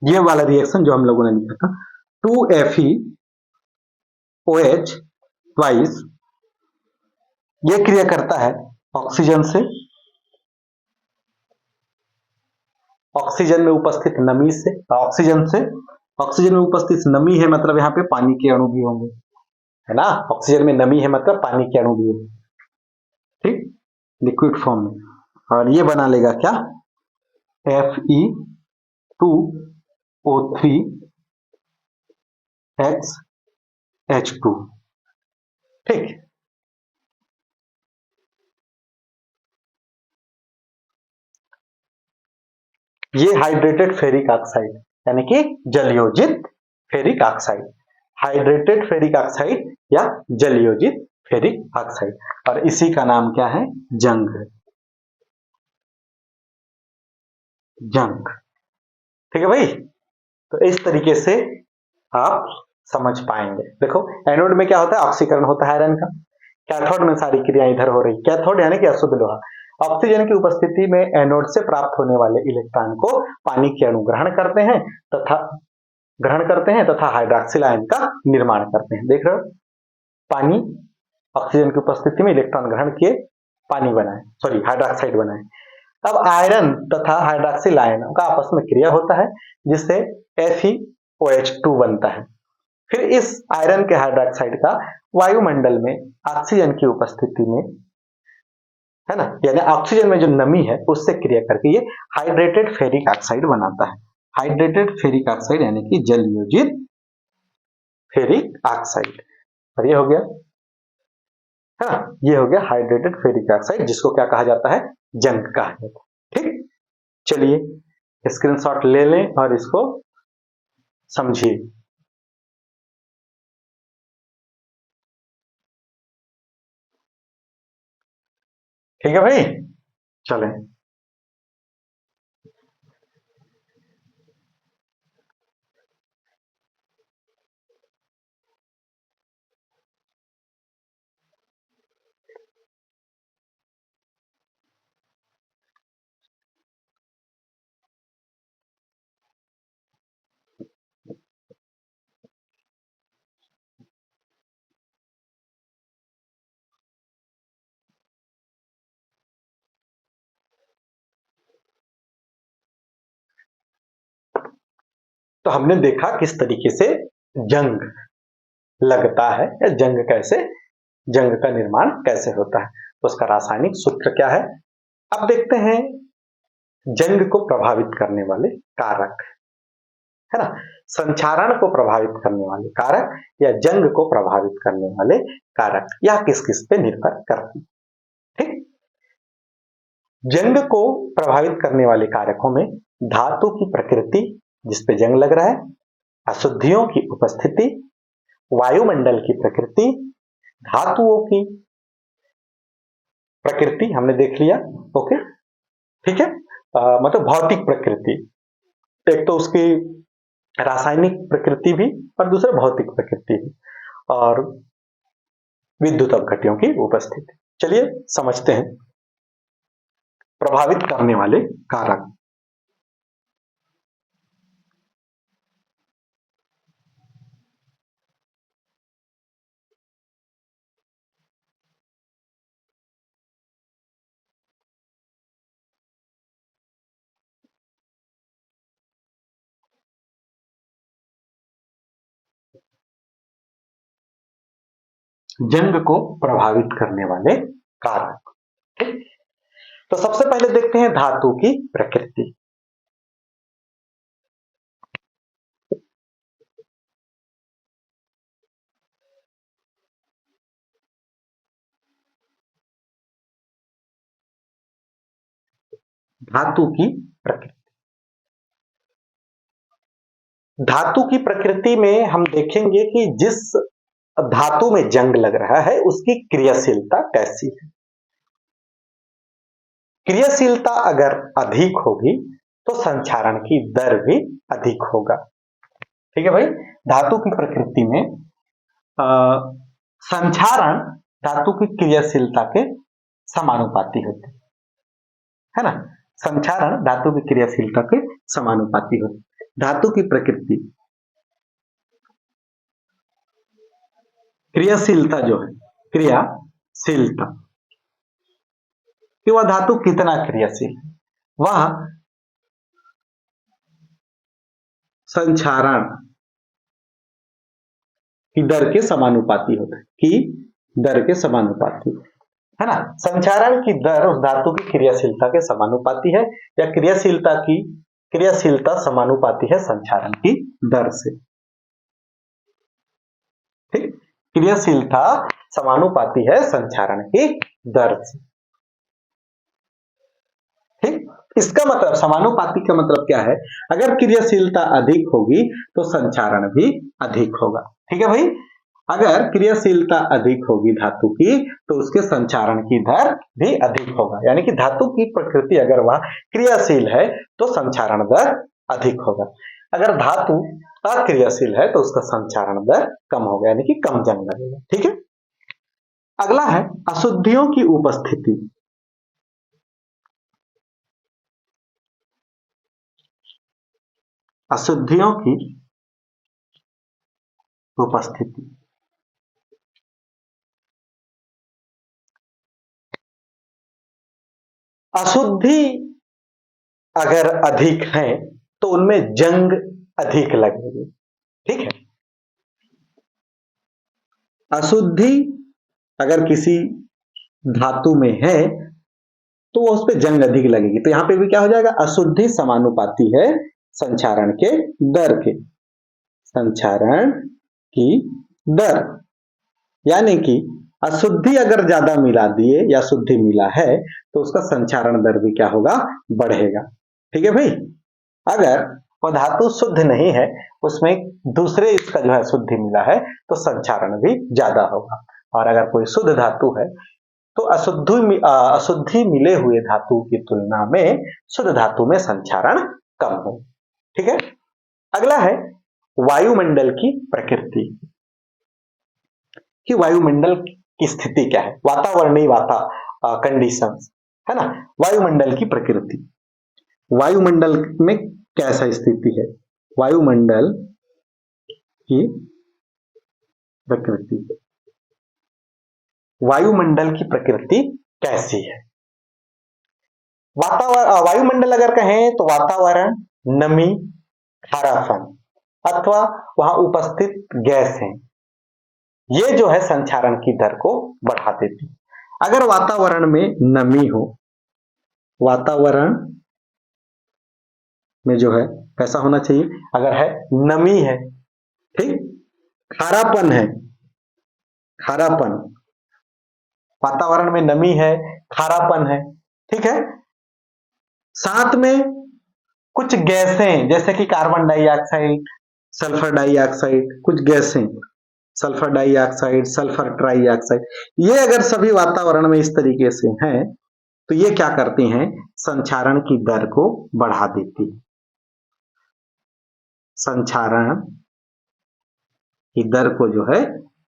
ये वाला रिएक्शन जो हम लोगों ने लिखा था 2FeOH ट्वाइस, ये क्रिया करता है ऑक्सीजन से, ऑक्सीजन में उपस्थित नमी से, ऑक्सीजन में उपस्थित नमी है मतलब यहाँ पे पानी के अणु भी होंगे, है ना। ऑक्सीजन में नमी है मतलब पानी के अणु भी होंगे, ठीक, लिक्विड फॉर्म में। और ये बना लेगा क्या, Fe2O3H2। ठीक, ये हाइड्रेटेड फेरिक ऑक्साइड यानी कि जलयोजित ferric oxide, hydrated ferric oxide या जलयोजित फेरिक ऑक्साइड, और इसी का नाम क्या है, जंग। ठीक है भाई, तो इस तरीके से आप समझ पाएंगे। देखो एनोड में क्या होता है, ऑक्सीकरण होता है आयरन का, कैथोड में सारी क्रिया इधर हो रही, कैथोड यानी कि अशुद्ध लोहा। ऑक्सीजन की उपस्थिति में एनोड से प्राप्त होने वाले इलेक्ट्रॉन को पानी के अणु ग्रहण करते हैं तथा हाइड्रॉक्सिल आयन का निर्माण करते हैं। देख रहे हो, पानी ऑक्सीजन की उपस्थिति में इलेक्ट्रॉन ग्रहण किए, पानी बनाए, सॉरी हाइड्रॉक्साइड बनाए। अब आयरन तथा हाइड्रॉक्सिल आयन का आपस में क्रिया होता है जिससे FeOH2 बनता है। फिर इस आयरन के हाइड्रॉक्साइड का वायुमंडल में ऑक्सीजन की उपस्थिति में, है ना, यानी ऑक्सीजन में जो नमी है उससे क्रिया करके ये हाइड्रेटेड फेरिक ऑक्साइड बनाता है। हाइड्रेटेड फेरिक ऑक्साइड यानी कि जलयोजित फेरिक ऑक्साइड। और ये हो गया, है ना, ये हो गया हाइड्रेटेड फेरिक ऑक्साइड, जिसको क्या कहा जाता है, जंग कहा जाता है। ठीक, चलिए स्क्रीनशॉट ले लें और इसको समझिए। ठीक है भाई, चलें। तो हमने देखा किस तरीके से जंग लगता है या जंग का निर्माण कैसे होता है, उसका रासायनिक सूत्र क्या है। अब देखते हैं जंग को प्रभावित करने वाले कारक, है ना, संचारण को प्रभावित करने वाले कारक या जंग को प्रभावित करने वाले कारक, यह किस किस पे निर्भर करती है। ठीक, जंग को प्रभावित करने वाले कारकों में धातु की प्रकृति जिसपे जंग लग रहा है, अशुद्धियों की उपस्थिति, वायुमंडल की प्रकृति, धातुओं की प्रकृति हमने देख लिया, ओके, ठीक है, मतलब भौतिक प्रकृति, एक तो उसकी रासायनिक प्रकृति भी और दूसरा भौतिक प्रकृति भी, और विद्युत अपघट्यों की उपस्थिति। चलिए समझते हैं प्रभावित करने वाले कारक। जंग को प्रभावित करने वाले कारक। ठीक, तो सबसे पहले देखते हैं धातु की प्रकृति। धातु की प्रकृति, धातु की प्रकृति में हम देखेंगे कि जिस धातु में जंग लग रहा है उसकी क्रियाशीलता कैसी है। क्रियाशीलता अगर अधिक होगी तो संक्षारण की दर भी अधिक होगा। ठीक है भाई, धातु की प्रकृति में संक्षारण धातु की क्रियाशीलता के समानुपाती होते है ना। संक्षारण धातु की क्रियाशीलता के समानुपाती होते। धातु की प्रकृति, क्रियाशीलता जो है, क्रियाशीलता कि वह धातु कितना क्रियाशील है, वह संक्षारण की दर के समानुपाती होता है, कि दर के समानुपाती है ना। संक्षारण की दर उस धातु की क्रियाशीलता के समानुपाती है, या क्रियाशीलता समानुपाती है संक्षारण की दर से। ठीक, क्रियाशीलता समानुपाती है संक्षारण की दर से। ठीक, इसका मतलब समानुपाती का मतलब क्या है, अगर क्रियाशीलता अधिक होगी तो संक्षारण भी अधिक होगा। ठीक है भाई, अगर क्रियाशीलता अधिक होगी धातु की तो उसके संक्षारण की दर भी अधिक होगा, यानी कि धातु की प्रकृति अगर वह क्रियाशील है तो संक्षारण दर अधिक होगा। अगर धातु अक्रियाशील है तो उसका संक्षारण दर कम होगा, यानी कि कम जंग लगेगा। ठीक है, अगला है अशुद्धियों की उपस्थिति। अशुद्धियों की उपस्थिति, अशुद्धि अगर अधिक है तो उनमें जंग अधिक लगेगी। ठीक है, अशुद्धि अगर किसी धातु में है तो उस पर जंग अधिक लगेगी, तो यहां पे भी क्या हो जाएगा, अशुद्धि समानुपाती है संक्षारण के दर के। संक्षारण की दर, यानी कि अशुद्धि अगर ज्यादा मिला दिए या शुद्धि मिला है तो उसका संक्षारण दर भी क्या होगा, बढ़ेगा। ठीक है भाई, अगर वह धातु शुद्ध नहीं है, उसमें दूसरे इसका जो है शुद्धि मिला है तो संक्षारण भी ज्यादा होगा। और अगर कोई शुद्ध धातु है तो अशुद्धि मिले हुए धातु की तुलना में शुद्ध धातु में संक्षारण कम हो। ठीक है, अगला है वायुमंडल की प्रकृति, कि वायुमंडल की स्थिति क्या है, वातावरणीय कंडीशंस है ना। वायुमंडल की प्रकृति, वायुमंडल में कैसा स्थिति है, वायुमंडल की प्रकृति, वायुमंडल की प्रकृति कैसी है। वायुमंडल अगर कहें तो वातावरण, नमी, खारापन अथवा वहां उपस्थित गैस है, ये जो है संक्षारण की दर को बढ़ा देती है। अगर वातावरण में नमी हो, वातावरण में जो है कैसा होना चाहिए, अगर है नमी है, ठीक, खारापन है, खारापन, वातावरण में नमी है, खारापन है, ठीक है, साथ में कुछ गैसें जैसे कि कार्बन डाइऑक्साइड, सल्फर डाइऑक्साइड, कुछ गैसें, सल्फर डाइऑक्साइड, सल्फर ट्राइऑक्साइड, ये अगर सभी वातावरण में इस तरीके से हैं तो ये क्या करती हैं, संक्षारण की दर को बढ़ा देती है। संचारण की दर को जो है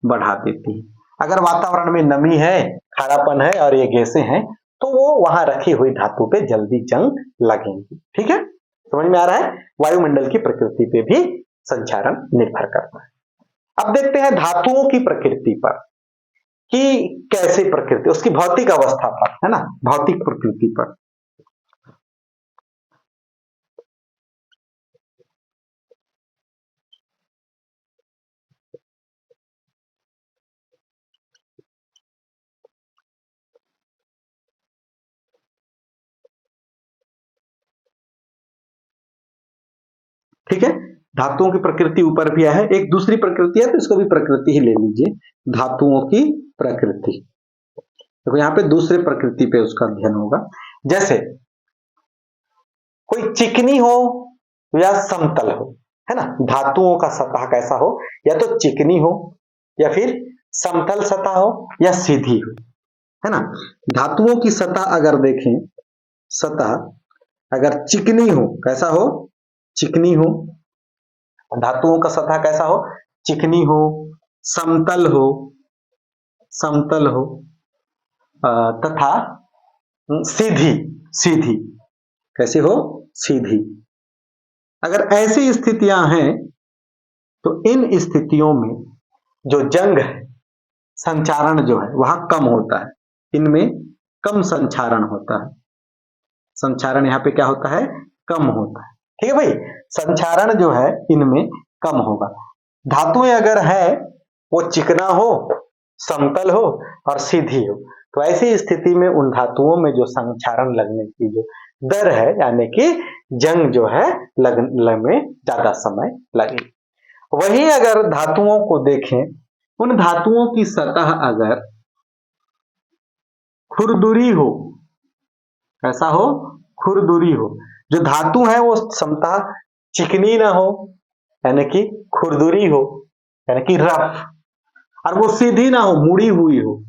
बढ़ा देती है। अगर वातावरण में नमी है, खारापन है और ये गैसें हैं, तो वो वहां रखी हुई धातु पे जल्दी जंग लगेंगी। ठीक है, समझ में आ रहा है? वायुमंडल की प्रकृति पे भी संचारण निर्भर करता है। अब देखते हैं धातुओं की प्रकृति पर कि कैसे प्रकृति, उसकी भौतिक अवस्था पर, है ना, भौतिक प्रकृति पर। ठीक है, धातुओं की प्रकृति ऊपर भी है, एक दूसरी प्रकृति है तो इसको भी प्रकृति ही ले लीजिए, धातुओं की प्रकृति। देखो यहाँ पे दूसरे प्रकृति पे उसका अध्ययन होगा। जैसे कोई चिकनी हो या समतल हो, है ना, धातुओं का सतह कैसा हो, या तो चिकनी हो या फिर समतल सतह हो या सीधी हो, है ना। धातुओं की सतह अगर देखें, सतह अगर चिकनी हो, कैसा हो, चिकनी हो, धातुओं का सतह कैसा हो, चिकनी हो, समतल हो, समतल हो, तथा सीधी, सीधी कैसी हो, सीधी। अगर ऐसी स्थितियां हैं तो इन स्थितियों में जो जंग है, संचारण जो है वहां कम होता है, इनमें कम संचारण होता है, संचारण यहाँ पे क्या होता है, कम होता है। ठीक है भाई, संचारण जो है इनमें कम होगा। धातुएं अगर है वो चिकना हो, समतल हो और सीधी हो, तो ऐसी स्थिति में उन धातुओं में जो संचारण लगने की जो दर है, यानी कि जंग जो है लगने में ज्यादा समय लगे। वहीं अगर धातुओं को देखें, उन धातुओं की सतह अगर खुरदुरी हो, ऐसा हो, खुरदुरी हो, जो धातु है वो समतः चिकनी ना हो, यानी कि खुरदुरी हो, यानी कि रफ, और वो सीधी ना हो, मुड़ी हुई हो,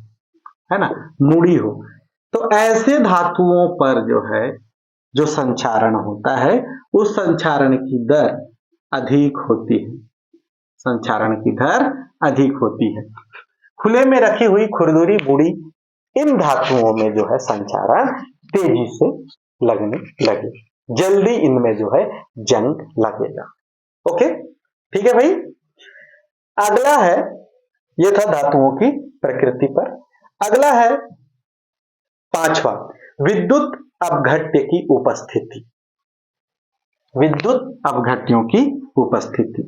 है ना, मुड़ी हो, तो ऐसे धातुओं पर जो है जो संचारण होता है, उस संचारण की दर अधिक होती है, संचारण की दर अधिक होती है। खुले में रखी हुई खुरदुरी मुड़ी, इन धातुओं में जो है संचारण तेजी से लगने लगे, जल्दी इनमें जो है जंग लगेगा। ओके, ठीक है भाई। अगला है, ये था धातुओं की प्रकृति पर। अगला है पांचवा, विद्युत अपघट्य की उपस्थिति, विद्युत अपघट्यों की उपस्थिति,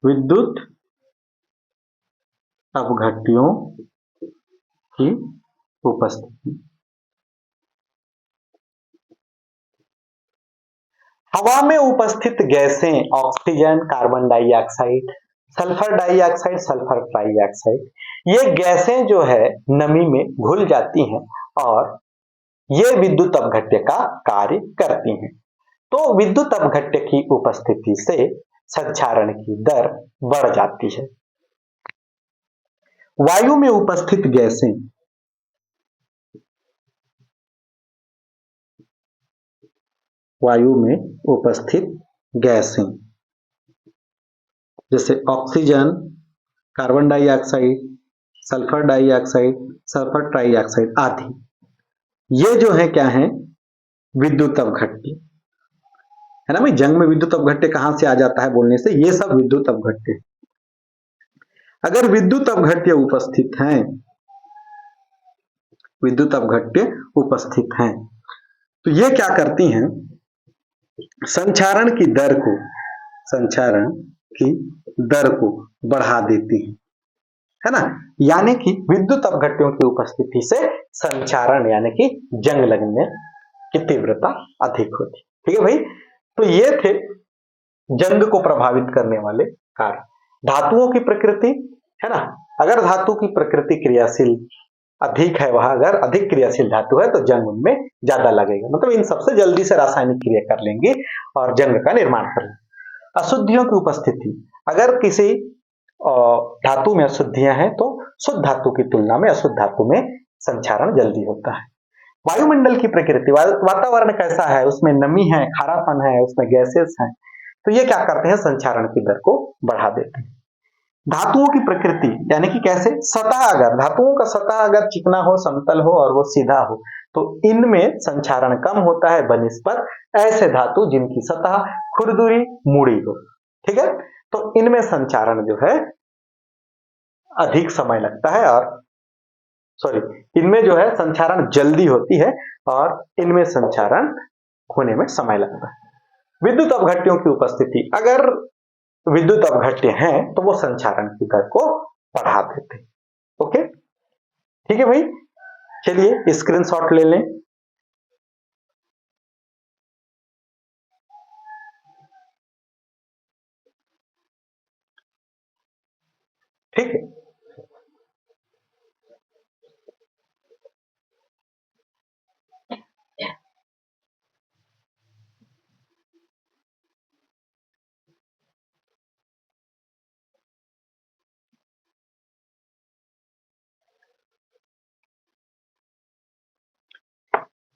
विद्युत अपघट्यों की उपस्थिति। हवा में उपस्थित गैसें oxygen, carbon dioxide, sulphur dioxide, sulphur trioxide, ये गैसें जो है नमी में घुल जाती हैं और ये विद्युत अपघट्य का कार्य करती हैं। तो विद्युत अपघट्य की उपस्थिति से संचारण की दर बढ़ जाती है। वायु में उपस्थित गैसें, वायु में उपस्थित गैसें जैसे oxygen, carbon dioxide, sulphur dioxide, sulphur trioxide आदि, ये जो है क्या है, विद्युत अपघट्य, है ना भाई। जंग में विद्युत अपघट्य कहां से आ जाता है बोलने से, ये सब विद्युत अपघट्य। अगर विद्युत अपघट्य उपस्थित हैं, विद्युत अपघट्य उपस्थित हैं, तो ये क्या करती हैं, संचारण की दर को, संचारण की दर को बढ़ा देती है ना। यानी कि विद्युत अपघट्यों की उपस्थिति से संचारण यानी कि जंग लगने की तीव्रता अधिक होती। ठीक है भाई, तो ये थे जंग को प्रभावित करने वाले कार्य। धातुओं की प्रकृति, है ना, अगर धातु की प्रकृति क्रियाशील अधिक है, वहां अगर अधिक क्रियाशील धातु है तो जंग उनमें ज्यादा लगेगा, मतलब इन सबसे जल्दी से रासायनिक क्रिया कर लेंगे और जंग का निर्माण कर लेंगे। अशुद्धियों की उपस्थिति, अगर किसी धातु में अशुद्धियां हैं तो शुद्ध धातु की तुलना में अशुद्ध धातु में संचारण जल्दी होता है। वायुमंडल की प्रकृति, वातावरण कैसा है, उसमें नमी है, खारापन है, उसमें गैसेस है, तो ये क्या करते हैं, संचारण की दर को बढ़ा देते हैं। धातुओं की प्रकृति यानी कि कैसे, सतह अगर धातुओं का सतह अगर चिकना हो, समतल हो और वो सीधा हो, तो इनमें संचारण कम होता है बनिस्पत ऐसे धातु जिनकी सतह खुरदुरी मुड़ी हो। ठीक है, तो इनमें संचारण जो है अधिक समय लगता है, और सॉरी, इनमें जो है संचारण जल्दी होती है और इनमें संचारण होने में समय लगता है। विद्युत अपघट्यों की उपस्थिति, अगर विद्युत अपघट्य हैं तो वो संचारण की दर को बढ़ा देते हैं। ओके, ठीक है भाई, चलिए स्क्रीनशॉट ले लें। ठीक है,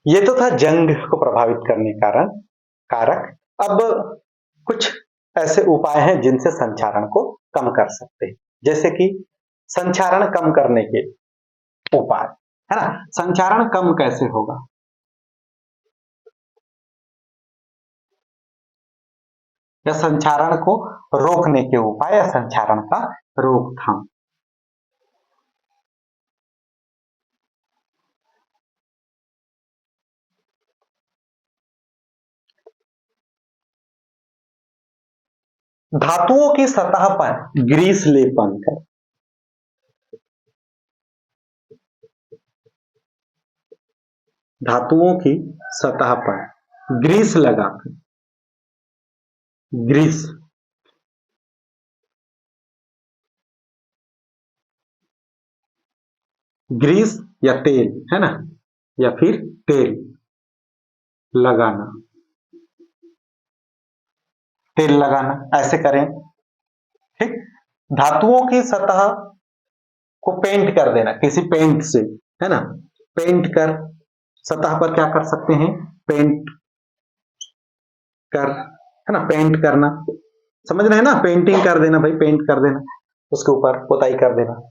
ये तो था जंग को प्रभावित करने कारण कारक। अब कुछ ऐसे उपाय हैं जिनसे संचारण को कम कर सकते हैं, जैसे कि संचारण कम करने के उपाय, है ना। संचारण कम कैसे होगा, या संचारण को रोकने के उपाय, या संचारण का रोकथाम। धातुओं की सतह पर ग्रीस लेपन कर, धातुओं की सतह पर ग्रीस लगाकर, ग्रीस ग्रीस या तेल, है ना, या फिर तेल लगाना, तेल लगाना ऐसे करें। ठीक, धातुओं की सतह को पेंट कर देना किसी पेंट से, है ना, पेंट कर, सतह पर क्या कर सकते हैं, पेंट कर, है ना, पेंट करना, समझ रहे हैं ना, पेंटिंग कर देना भाई, पेंट कर देना, उसके ऊपर पुताई कर देना।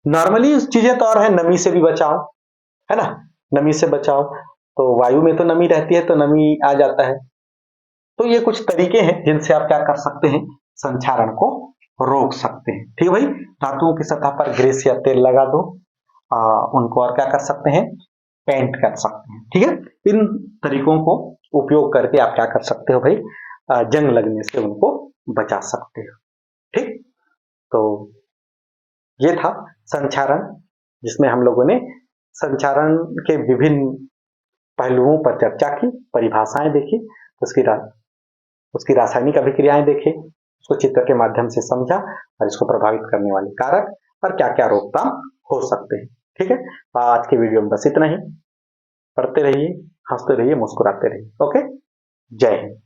नॉर्मली चीजें तो और है, नमी से भी बचाओ, है ना, नमी से बचाओ, तो वायु में तो नमी रहती है तो नमी आ जाता है। तो ये कुछ तरीके हैं जिनसे आप क्या कर सकते हैं, संचारण को रोक सकते हैं। ठीक है भाई, धातुओं की सतह पर ग्रीस या तेल लगा दो, उनको और क्या कर सकते हैं, पेंट कर सकते हैं। ठीक है, इन तरीकों को उपयोग करके आप क्या कर सकते हो भाई, जंग लगने से उनको बचा सकते हो। ठीक, तो ये था संचारण, जिसमें हम लोगों ने संचारण के विभिन्न पहलुओं पर चर्चा की, परिभाषाएं देखी, उसकी उसकी रासायनिक अभिक्रियाएं देखे, उसको चित्र के माध्यम से समझा, और इसको प्रभावित करने वाले कारक और क्या क्या रोकथाम हो सकते हैं। ठीक है, आज के वीडियो में बस इतना ही। पढ़ते रहिए, हंसते रहिए, मुस्कुराते रहिए। ओके, जय हिंद।